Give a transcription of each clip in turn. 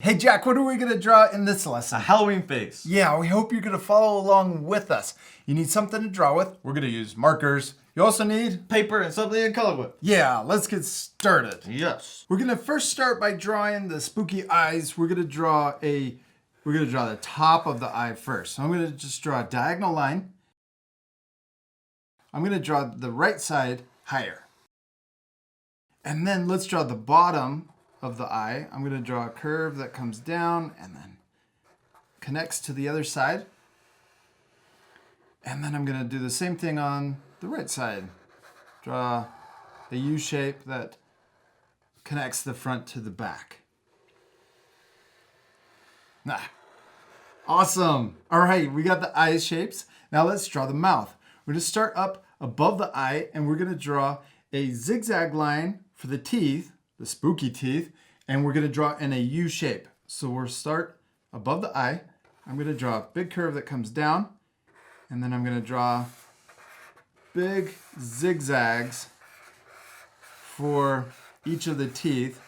Hey Jack, what are we going to draw in this A lesson? Halloween face. Yeah, we hope you're going to follow along with us. You need something to draw with. We're going to use markers. You also need... Paper and something to color with. Yeah, let's get started. Yes. We're going to first start by drawing the spooky eyes. We're going to draw the top of the eye first. So I'm going to just draw a diagonal line. I'm going to draw the right side higher. And then let's draw the bottom of the eye. I'm going to draw a curve that comes down and then connects to the other side. And then I'm going to do the same thing on the right side. Draw a U shape that connects the front to the back. Awesome. All right, we got the eye shapes. Now let's draw the mouth. We're going to start up above the eye and we're going to draw a zigzag line for the teeth, the spooky teeth, and we're going to draw in a U shape. So we'll start above the eye. I'm going to draw a big curve that comes down, and then I'm going to draw big zigzags for each of the teeth.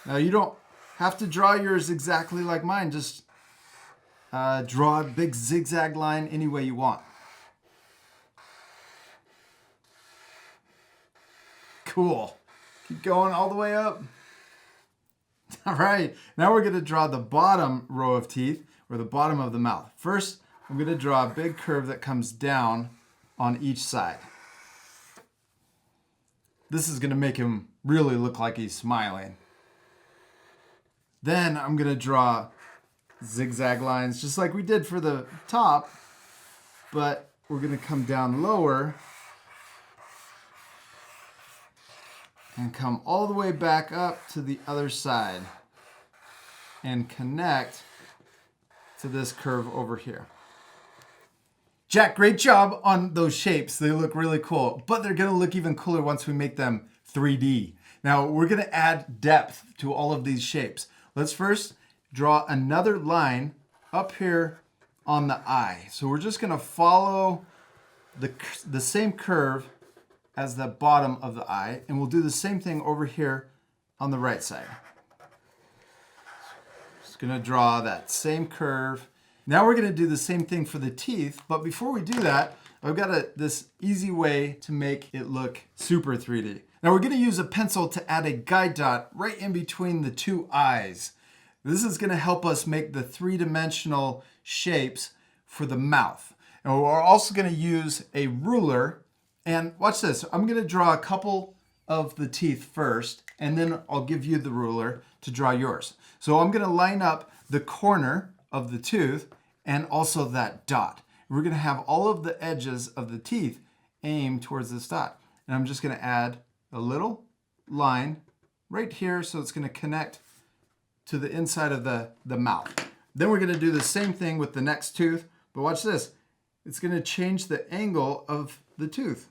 Now you don't have to draw yours exactly like mine. Just draw a big zigzag line any way you want. Cool. Keep going all the way up. All right, now we're going to draw the bottom row of teeth, or the bottom of the mouth. First, I'm going to draw a big curve that comes down on each side. This is going to make him really look like he's smiling. Then I'm going to draw zigzag lines just like we did for the top, but we're going to come down lower and come all the way back up to the other side and connect to this curve over here. Jack, great job on those shapes. They look really cool, but they're gonna look even cooler once we make them 3D. Now we're gonna add depth to all of these shapes. Let's first draw another line up here on the eye. So we're just gonna follow the same curve as the bottom of the eye, and we'll do the same thing over here on the right side. Just gonna draw that same curve. Now we're gonna do the same thing for the teeth, but before we do that, I've got this easy way to make it look super 3D. Now we're gonna use a pencil to add a guide dot right in between the two eyes. This is gonna help us make the three-dimensional shapes for the mouth. And we're also gonna use a ruler. And watch this, I'm gonna draw a couple of the teeth first, and then I'll give you the ruler to draw yours. So I'm gonna line up the corner of the tooth and also that dot. We're gonna have all of the edges of the teeth aimed towards this dot. And I'm just gonna add a little line right here so it's gonna connect to the inside of the mouth. Then we're gonna do the same thing with the next tooth, but watch this. It's gonna change the angle of the tooth.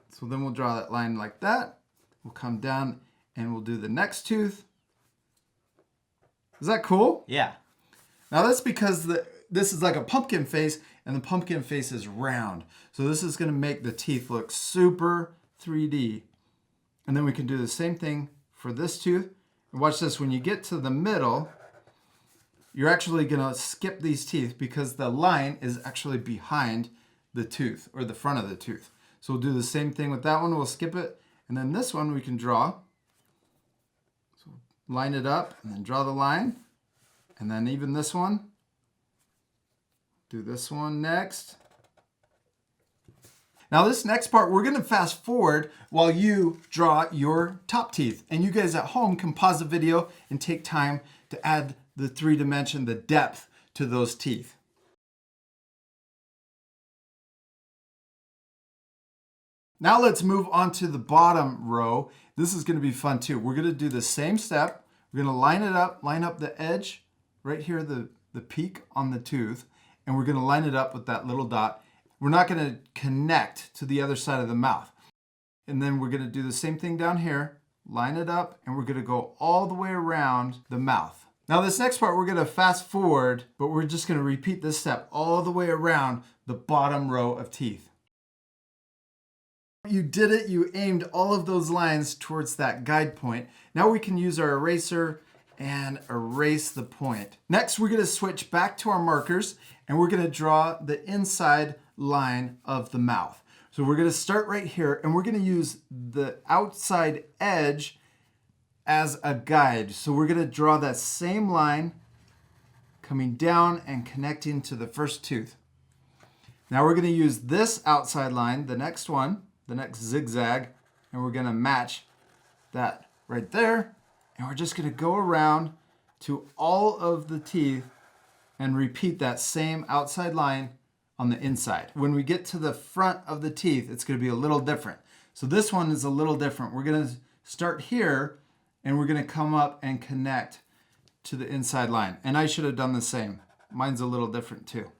So then we'll draw that line like that. We'll come down and we'll do the next tooth. Is that cool? Yeah. Now that's because this is like a pumpkin face, and the pumpkin face is round. So this is gonna make the teeth look super 3D. And then we can do the same thing for this tooth. And watch this, when you get to the middle, you're actually gonna skip these teeth because the line is actually behind the tooth, or the front of the tooth. So we'll do the same thing with that one. We'll skip it. And then this one we can draw. So line it up and then draw the line. And then even this one. Do this one next. Now this next part, we're gonna fast forward while you draw your top teeth. And you guys at home can pause the video and take time to add the 3D, the depth to those teeth. Now let's move on to the bottom row. This is gonna be fun too. We're gonna do the same step. We're gonna line it up, line up the edge, right here, the peak on the tooth, and we're gonna line it up with that little dot. We're not gonna connect to the other side of the mouth. And then we're gonna do the same thing down here, line it up, and we're gonna go all the way around the mouth. Now this next part, we're gonna fast forward, but we're just gonna repeat this step all the way around the bottom row of teeth. You did it, you aimed all of those lines towards that guide point. Now we can use our eraser and erase the point. Next, we're gonna switch back to our markers and we're gonna draw the inside line of the mouth. So we're gonna start right here and we're gonna use the outside edge as a guide. So we're gonna draw that same line coming down and connecting to the first tooth. Now we're gonna use this outside line, the next one, the next zigzag, and we're gonna match that right there. And we're just gonna go around to all of the teeth and repeat that same outside line on the inside. When we get to the front of the teeth, it's gonna be a little different. So this one is a little different. We're gonna start here and we're gonna come up and connect to the inside line. And I should have done the same. Mine's a little different too.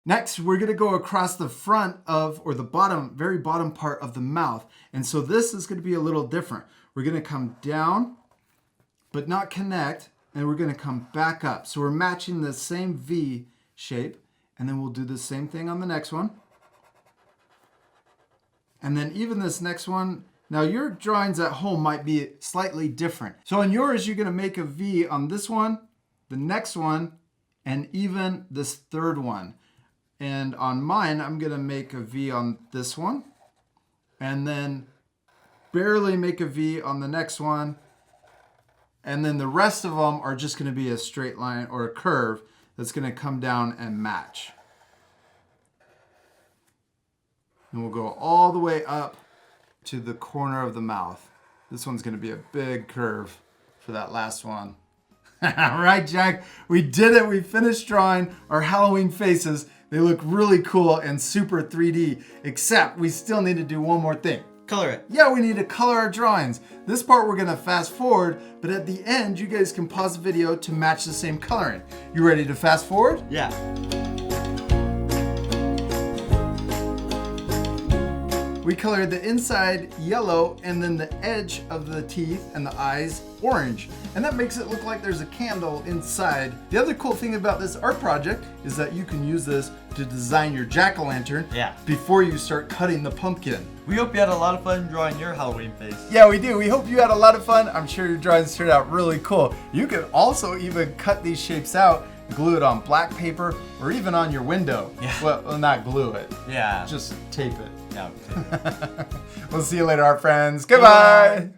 Next, we're gonna go across the front of, or the bottom, very bottom part of the mouth. And so this is gonna be a little different. We're gonna come down, but not connect, and we're gonna come back up. So we're matching the same V shape, and then we'll do the same thing on the next one. And then even this next one, now your drawings at home might be slightly different. So on yours, you're gonna make a V on this one, the next one, and even this third one. And on mine, I'm gonna make a V on this one, and then barely make a V on the next one. And then the rest of them are just gonna be a straight line or a curve that's gonna come down and match. And we'll go all the way up to the corner of the mouth. This one's gonna be a big curve for that last one. All right, Jack, we did it. We finished drawing our Halloween faces. They look really cool and super 3D, except we still need to do one more thing. Color it. Yeah, we need to color our drawings. This part we're gonna fast forward, but at the end, you guys can pause the video to match the same coloring. You ready to fast forward? Yeah. We colored the inside yellow and then the edge of the teeth and the eyes orange. And that makes it look like there's a candle inside. The other cool thing about this art project is that you can use this to design your jack-o'-lantern before you start cutting the pumpkin. We hope you had a lot of fun drawing your Halloween face. Yeah, we do. We hope you had a lot of fun. I'm sure your drawings turned out really cool. You could also even cut these shapes out, glue it on black paper, or even on your window. Yeah. Well, not glue it. Yeah. Just tape it. Yeah. Okay. We'll see you later, our friends. Goodbye.